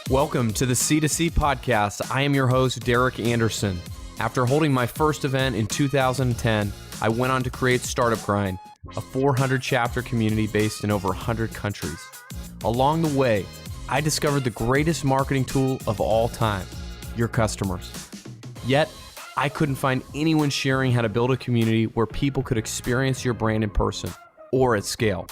Welcome to the C2C Podcast. I am your host, Derek Anderson. After holding my first event in 2010, I went on to create Startup Grind, a 400-chapter community based in over 100 countries. Along the way, I discovered the greatest marketing tool of all time, your customers. Yet, I couldn't find anyone sharing how to build a community where people could experience your brand in person or at scale.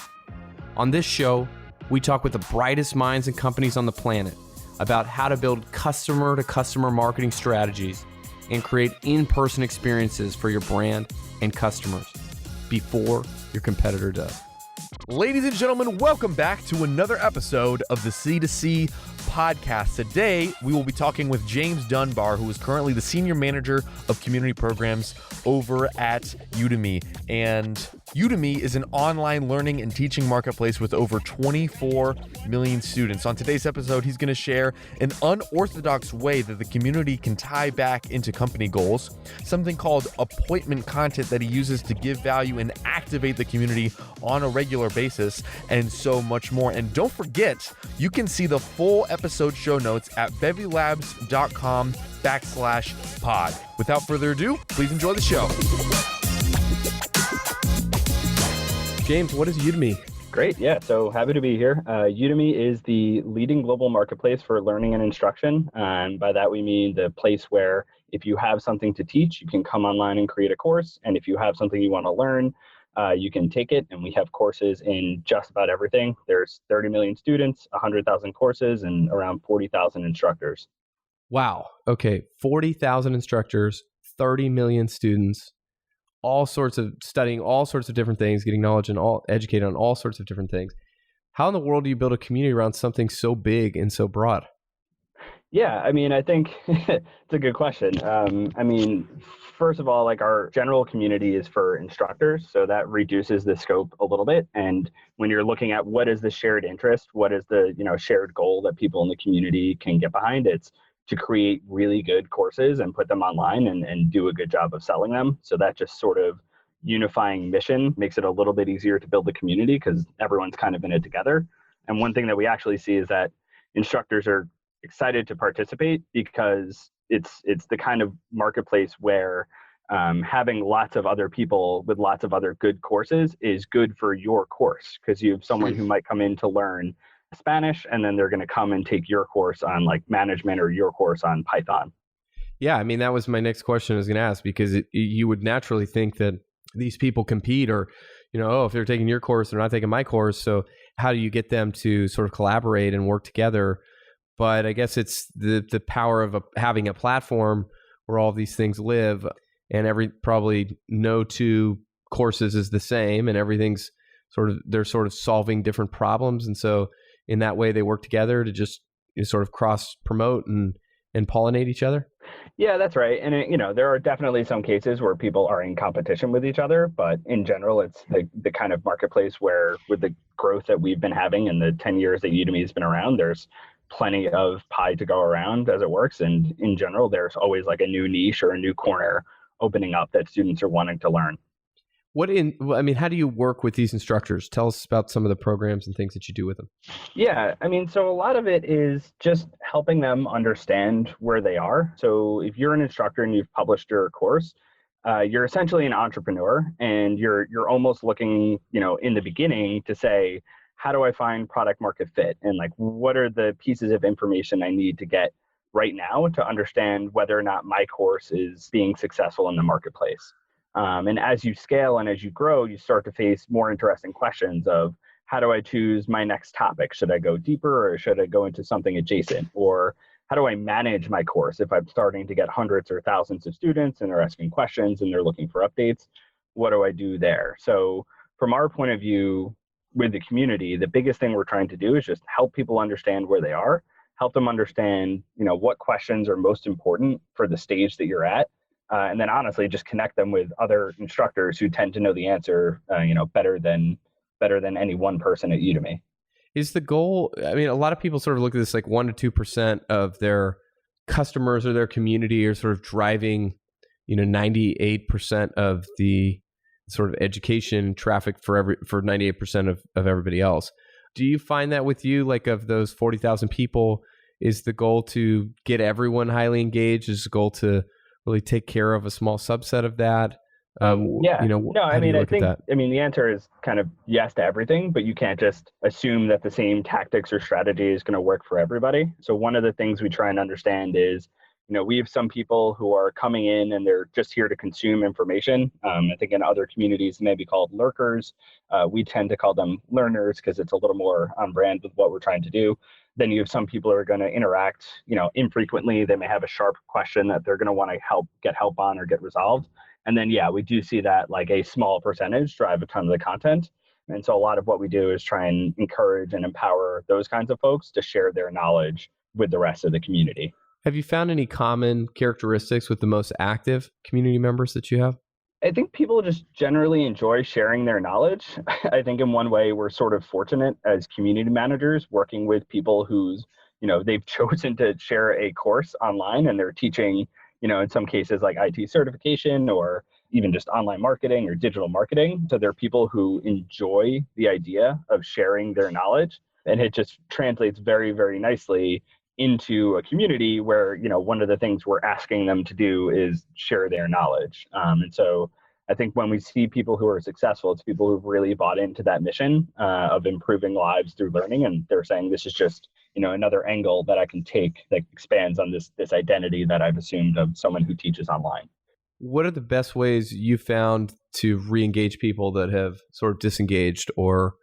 On this show, we talk with the brightest minds and companies on the planet about how to build customer-to-customer marketing strategies and create in-person experiences for your brand and customers before your competitor does. Ladies and gentlemen, welcome back to another episode of the C2C Podcast. Today, we will be talking with James Dunbar, who is currently the Senior Manager of Community Programs over at Udemy. And Udemy is an online learning and teaching marketplace with over 24 million students. On today's episode, he's going to share an unorthodox way that the community can tie back into company goals, something called appointment content that he uses to give value and activate the community on a regular basis, and so much more. And don't forget, you can see the full episode show notes at bevylabs.com/pod. Without further ado, please enjoy the show. James, what is Udemy? Great. Yeah. So happy to be here. Udemy is the leading global marketplace for learning and instruction. And by that, we mean the place where if you have something to teach, you can come online and create a course. And if you have something you want to learn, you can take it. And we have courses in just about everything. There's 30 million students, 100,000 courses, and around 40,000 instructors. Wow. Okay. 40,000 instructors, 30 million students, all sorts of studying all sorts of different things, getting knowledge and all educated on all sorts of different things. How in the world do you build a community around something so big and so broad? Yeah, I mean, I think it's a good question. First of all, like our general community is for instructors, so that reduces the scope a little bit. And when you're looking at what is the shared interest, what is the shared goal that people in the community can get behind, it's to create really good courses and put them online and do a good job of selling them. So that just sort of unifying mission makes it a little bit easier to build the community because everyone's kind of in it together. And one thing that we actually see is that instructors are excited to participate because it's the kind of marketplace where having lots of other people with lots of other good courses is good for your course, because you have someone who might come in to learn Spanish and then they're going to come and take your course on like management or your course on Python. Yeah, I mean, that was my next question I was going to ask, because you would naturally think that these people compete, or if they're taking your course, they're not taking my course. So how do you get them to sort of collaborate and work together? But I guess it's the power of having a platform where all of these things live, and probably no two courses is the same, and everything's they're sort of solving different problems. And so in that way, they work together to just sort of cross promote and pollinate each other. Yeah, that's right. And there are definitely some cases where people are in competition with each other, but in general, it's the kind of marketplace where, with the growth that we've been having in the 10 years that Udemy has been around, there's plenty of pie to go around as it works. And in general, there's always like a new niche or a new corner opening up that students are wanting to learn. How do you work with these instructors? Tell us about some of the programs and things that you do with them. Yeah, so a lot of it is just helping them understand where they are. So if you're an instructor and you've published your course, you're essentially an entrepreneur, and you're almost looking, in the beginning to say, how do I find product market fit? And like, what are the pieces of information I need to get right now to understand whether or not my course is being successful in the marketplace? And as you scale and as you grow, you start to face more interesting questions of, how do I choose my next topic? Should I go deeper, or should I go into something adjacent? Or how do I manage my course if I'm starting to get hundreds or thousands of students and they're asking questions and they're looking for updates? What do I do there? So from our point of view with the community, the biggest thing we're trying to do is just help people understand where they are, help them understand, what questions are most important for the stage that you're at. And then honestly, just connect them with other instructors who tend to know the answer, better than any one person at Udemy. Is the goal? I mean, a lot of people sort of look at this like 1% to 2% of their customers or their community are sort of driving, 98% of the sort of education traffic for 98% of everybody else. Do you find that with you, like of those 40,000 people, Is the goal to get everyone highly engaged? Is the goal to really take care of a small subset of that? Yeah. No, How do you look at that? the answer is kind of yes to everything, but you can't just assume that the same tactics or strategy is going to work for everybody. So one of the things we try and understand is, we have some people who are coming in and they're just here to consume information. I think in other communities, they may be called lurkers. We tend to call them learners because it's a little more on brand with what we're trying to do. Then you have some people who are going to interact, infrequently. They may have a sharp question that they're going to want to get help on or get resolved. And then, we do see that like a small percentage drive a ton of the content. And so a lot of what we do is try and encourage and empower those kinds of folks to share their knowledge with the rest of the community. Have you found any common characteristics with the most active community members that you have? I think people just generally enjoy sharing their knowledge. I think in one way we're sort of fortunate as community managers working with people who's, they've chosen to share a course online and they're teaching, in some cases like IT certification or even just online marketing or digital marketing. So there are people who enjoy the idea of sharing their knowledge, and it just translates very, very nicely into a community where, one of the things we're asking them to do is share their knowledge. And so I think when we see people who are successful, it's people who've really bought into that mission of improving lives through learning. And they're saying, this is just, another angle that I can take that expands on this identity that I've assumed of someone who teaches online. What are the best ways you found to re-engage people that have sort of disengaged or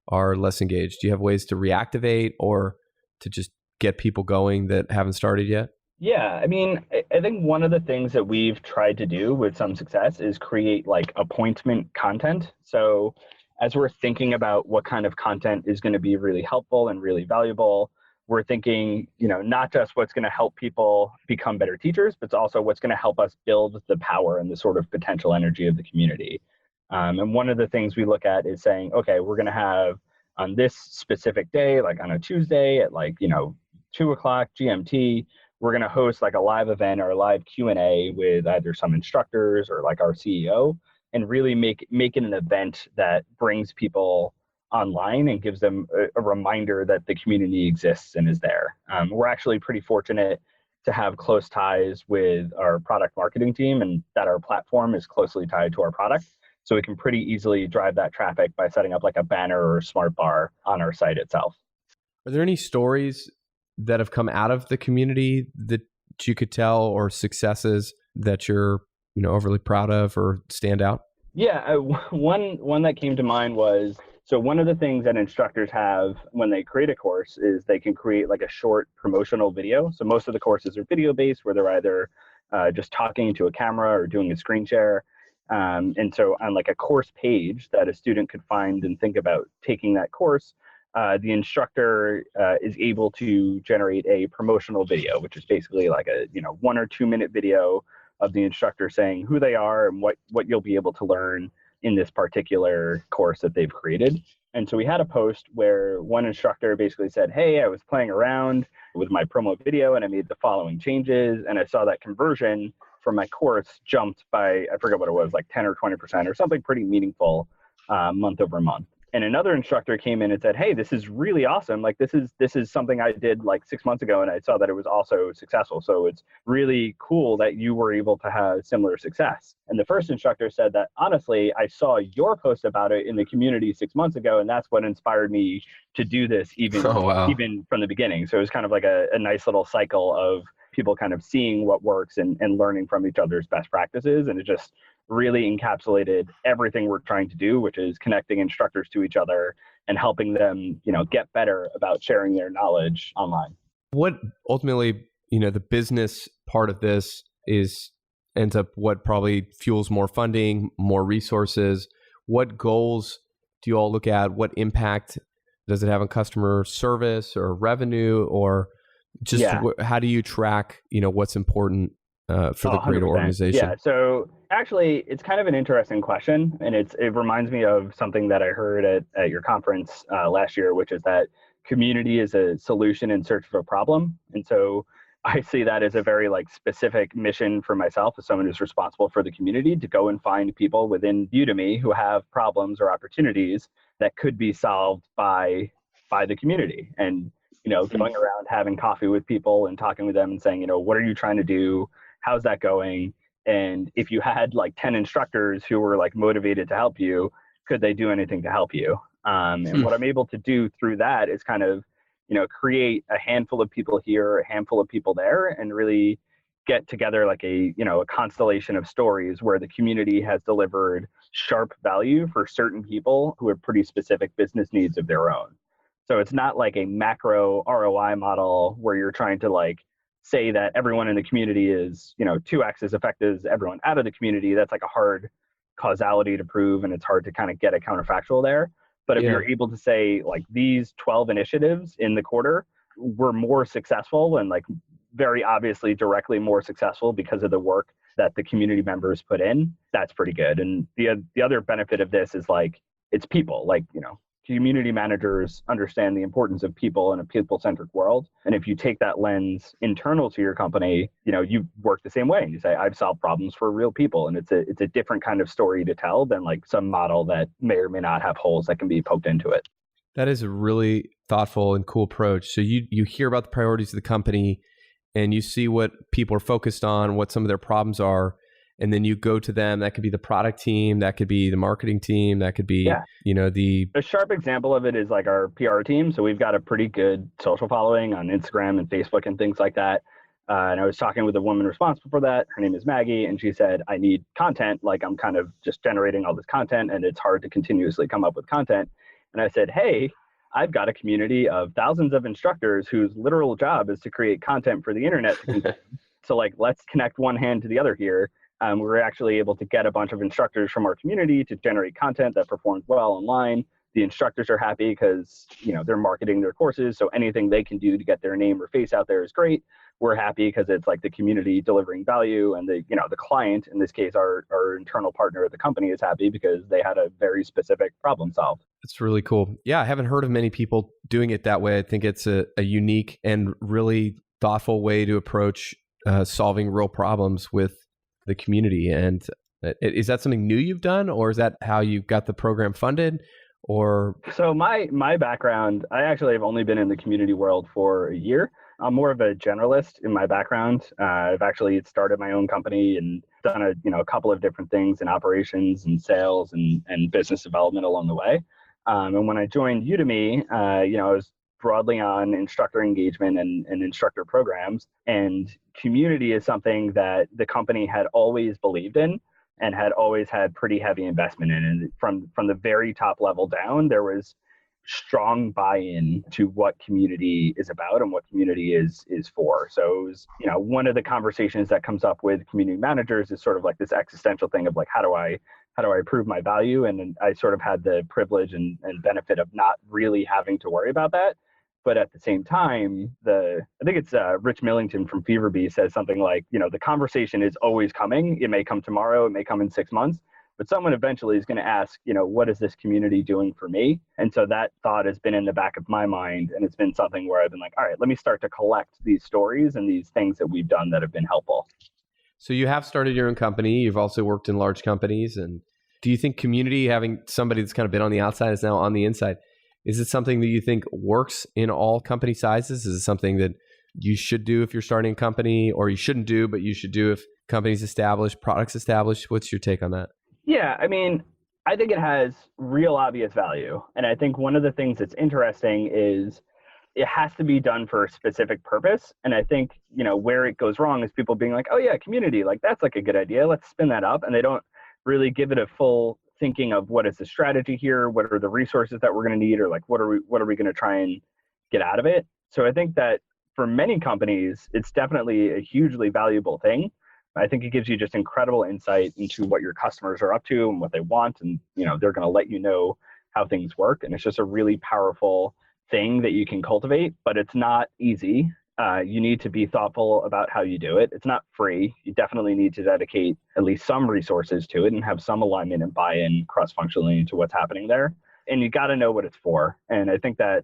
are less engaged? Do you have ways to reactivate or to just get people going that haven't started yet? Yeah, I think one of the things that we've tried to do with some success is create like appointment content. So as we're thinking about what kind of content is going to be really helpful and really valuable, we're thinking, not just what's going to help people become better teachers, but it's also what's going to help us build the power and the sort of potential energy of the community. And one of the things we look at is saying, okay, we're going to have on this specific day, like on a Tuesday at 2:00 GMT, we're going to host like a live event or a live Q&A with either some instructors or like our CEO, and really make it an event that brings people online and gives them a reminder that the community exists and is there. We're actually pretty fortunate to have close ties with our product marketing team and that our platform is closely tied to our product. So we can pretty easily drive that traffic by setting up like a banner or a smart bar on our site itself. Are there any stories that have come out of the community that you could tell, or successes that you're overly proud of or stand out? Yeah, one that came to mind was, so one of the things that instructors have when they create a course is they can create like a short promotional video. So most of the courses are video based, where they're either just talking to a camera or doing a screen share. And so on like a course page that a student could find and think about taking that course, the instructor is able to generate a promotional video, which is basically like a 1 or 2 minute video of the instructor saying who they are and what you'll be able to learn in this particular course that they've created. And so we had a post where one instructor basically said, hey, I was playing around with my promo video and I made the following changes, and I saw that conversion for my course jumped by, I forget what it was, like 10 or 20% or something pretty meaningful month over month. And another instructor came in and said, hey, this is really awesome. Like this is something I did like 6 months ago and I saw that it was also successful. So it's really cool that you were able to have similar success. And the first instructor said that, honestly, I saw your post about it in the community 6 months ago, and that's what inspired me to do this even from the beginning. So it was kind of like a nice little cycle of people kind of seeing what works and learning from each other's best practices. And it just really encapsulated everything we're trying to do, which is connecting instructors to each other and helping them, get better about sharing their knowledge online. What ultimately, the business part of this ends up what probably fuels more funding, more resources. What goals do you all look at? What impact does it have on customer service or revenue, or just how do you track, what's important for the greater organization? Yeah. So actually, it's kind of an interesting question, and it reminds me of something that I heard at your conference last year, which is that community is a solution in search of a problem. And so I see that as a very specific mission for myself as someone who's responsible for the community, to go and find people within Udemy who have problems or opportunities that could be solved by the community. And going around having coffee with people and talking with them and saying, what are you trying to do? How's that going? And if you had like 10 instructors who were like motivated to help you, could they do anything to help you? And what I'm able to do through that is kind of, create a handful of people here, a handful of people there, and really get together like a constellation of stories where the community has delivered sharp value for certain people who have pretty specific business needs of their own. So it's not like a macro ROI model where you're trying to like say that everyone in the community is, 2x as effective as everyone out of the community. That's like a hard causality to prove, and it's hard to kind of get a counterfactual there. But if you're able to say like these 12 initiatives in the quarter were more successful and like very obviously directly more successful because of the work that the community members put in, that's pretty good. And the other benefit of this is like, it's people, like, community managers understand the importance of people in a people-centric world. And if you take that lens internal to your company, you work the same way. And you say, I've solved problems for real people. And it's a different kind of story to tell than like some model that may or may not have holes that can be poked into it. That is a really thoughtful and cool approach. So you hear about the priorities of the company and you see what people are focused on, what some of their problems are. And then you go to them. That could be the product team. That could be the marketing team. That could be, A sharp example of it is like our PR team. So we've got a pretty good social following on Instagram and Facebook and things like that. And I was talking with a woman responsible for that. Her name is Maggie. And she said, I need content. Like I'm kind of just generating all this content and it's hard to continuously come up with content. And I said, hey, I've got a community of thousands of instructors whose literal job is to create content for the internet to consume. So like, let's connect one hand to the other here. We were actually able to get a bunch of instructors from our community to generate content that performs well online. The instructors are happy because, they're marketing their courses. So anything they can do to get their name or face out there is great. We're happy because it's like the community delivering value, and the client, in this case, our internal partner at the company, is happy because they had a very specific problem solved. It's really cool. Yeah, I haven't heard of many people doing it that way. I think it's a unique and really thoughtful way to approach solving real problems with the community. And is that something new you've done, or is that how you got the program funded? Or so my background, I actually have only been in the community world for a year. I'm more of a generalist in my background. I've actually started my own company and done a couple of different things in operations and sales and business development along the way. And when I joined Udemy, I was broadly on instructor engagement and instructor programs. And community is something that the company had always believed in and had always had pretty heavy investment in. And from the very top level down, there was strong buy-in to what community is about and what community is for. So it was, one of the conversations that comes up with community managers is sort of like this existential thing of like, how do I prove my value? And I sort of had the privilege and benefit of not really having to worry about that. But at the same time, I think it's Rich Millington from Feverbee says something like, the conversation is always coming. It may come tomorrow. It may come in 6 months. But someone eventually is going to ask, what is this community doing for me? And so that thought has been in the back of my mind. And it's been something where I've been like, all right, let me start to collect these stories and these things that we've done that have been helpful. So you have started your own company. You've also worked in large companies. And do you think community, having somebody that's kind of been on the outside is now on the inside, is it something that you think works in all company sizes? Is it something that you should do if you're starting a company, or you shouldn't do, but you should do if companies established, products established? What's your take on that? Yeah, I mean, I think it has real obvious value. And I think one of the things that's interesting is it has to be done for a specific purpose. And I think, where it goes wrong is people being like, oh yeah, community, like that's like a good idea. Let's spin that up. And they don't really give it a full thinking of what is the strategy here? What are the resources that we're going to need? Or like, what are we going to try and get out of it? So I think that for many companies, it's definitely a hugely valuable thing. I think it gives you just incredible insight into what your customers are up to and what they want. And, they're going to let you know how things work. And it's just a really powerful thing that you can cultivate, but it's not easy. You need to be thoughtful about how you do it. It's not free. You definitely need to dedicate at least some resources to it and have some alignment and buy-in cross-functionally into what's happening there. And you got to know what it's for. And I think that,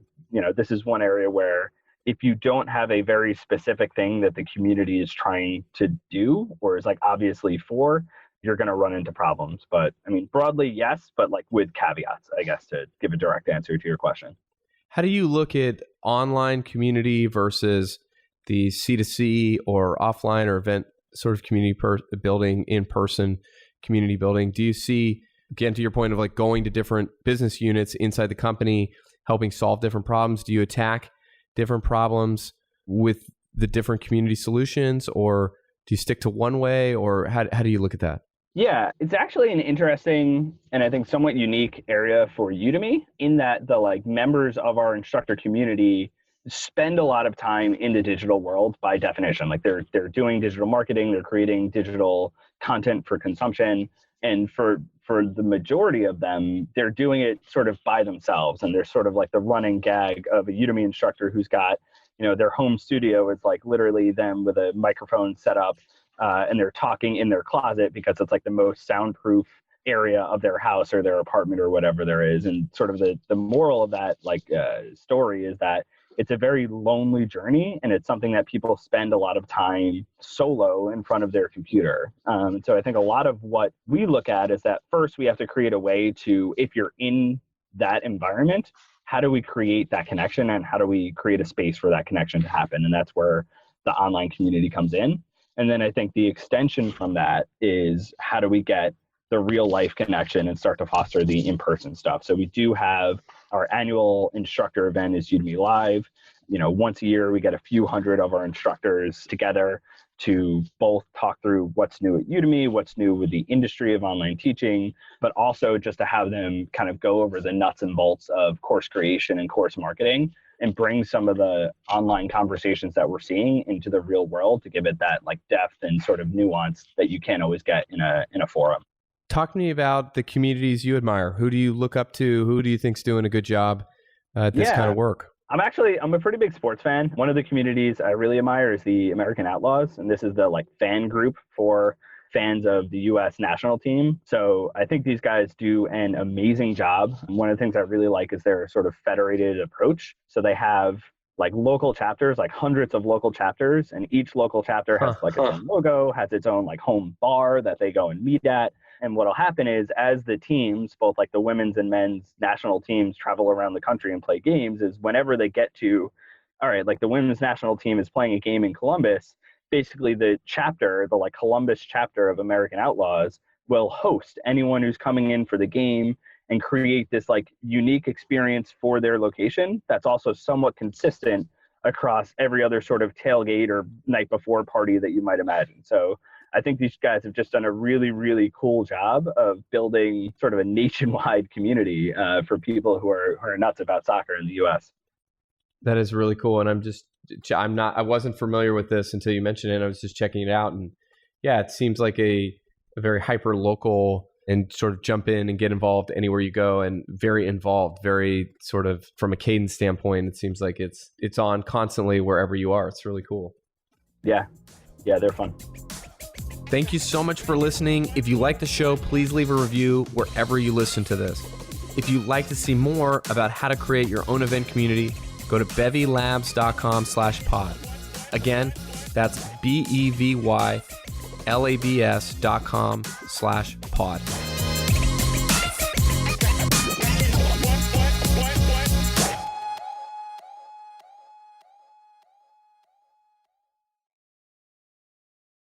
this is one area where if you don't have a very specific thing that the community is trying to do or is like obviously for, you're going to run into problems. But I mean, broadly, yes, but like with caveats, I guess, to give a direct answer to your question. How do you look at online community versus the C2C or offline or event sort of community building, in-person community building? Do you see, again, to your point of like going to different business units inside the company, helping solve different problems? Do you attack different problems with the different community solutions, or do you stick to one way, or how do you look at that? Yeah, it's actually an interesting and I think somewhat unique area for Udemy in that the like members of our instructor community spend a lot of time in the digital world by definition. Like they're doing digital marketing, they're creating digital content for consumption, and for the majority of them, they're doing it sort of by themselves, and they're sort of like the running gag of a Udemy instructor who's got, their home studio is like literally them with a microphone set up. And they're talking in their closet because it's like the most soundproof area of their house or their apartment or whatever there is. And sort of the moral of that story is that it's a very lonely journey, and it's something that people spend a lot of time solo in front of their computer. So I think a lot of what we look at is that first we have to create a way to, if you're in that environment, how do we create that connection, and how do we create a space for that connection to happen? And that's where the online community comes in. And then I think the extension from that is how do we get the real life connection and start to foster the in-person stuff. So we do have our annual instructor event is Udemy Live. Once a year, we get a few hundred of our instructors together to both talk through what's new at Udemy, what's new with the industry of online teaching, but also just to have them kind of go over the nuts and bolts of course creation and course marketing, and bring some of the online conversations that we're seeing into the real world to give it that like depth and sort of nuance that you can't always get in a forum. Talk to me about the communities you admire. Who do you look up to? Who do you think's doing a good job at this kind of work? I'm a pretty big sports fan. One of the communities I really admire is the American Outlaws, and this is the like fan group for fans of the U.S. national team. So I think these guys do an amazing job. One of the things I really like is their sort of federated approach. So they have like local chapters, like hundreds of local chapters, and each local chapter has like its own logo, has its own like home bar that they go and meet at. And what'll happen is as the teams, both like the women's and men's national teams, travel around the country and play games, is whenever they get to, all right, like the women's national team is playing a game in Columbus, basically the chapter, the like Columbus chapter of American Outlaws will host anyone who's coming in for the game and create this like unique experience for their location that's also somewhat consistent across every other sort of tailgate or night before party that you might imagine. So I think these guys have just done a really, really cool job of building sort of a nationwide community for people who are nuts about soccer in the U.S. That is really cool. And I wasn't familiar with this until you mentioned it. I was just checking it out. And yeah, it seems like a very hyper local and sort of jump in and get involved anywhere you go, and very involved, very sort of from a cadence standpoint. It seems like it's on constantly wherever you are. It's really cool. Yeah, they're fun. Thank you so much for listening. If you like the show, please leave a review wherever you listen to this. If you'd like to see more about how to create your own event community, go to bevylabs.com/pod. Again, that's BEVYLABS.com/pod.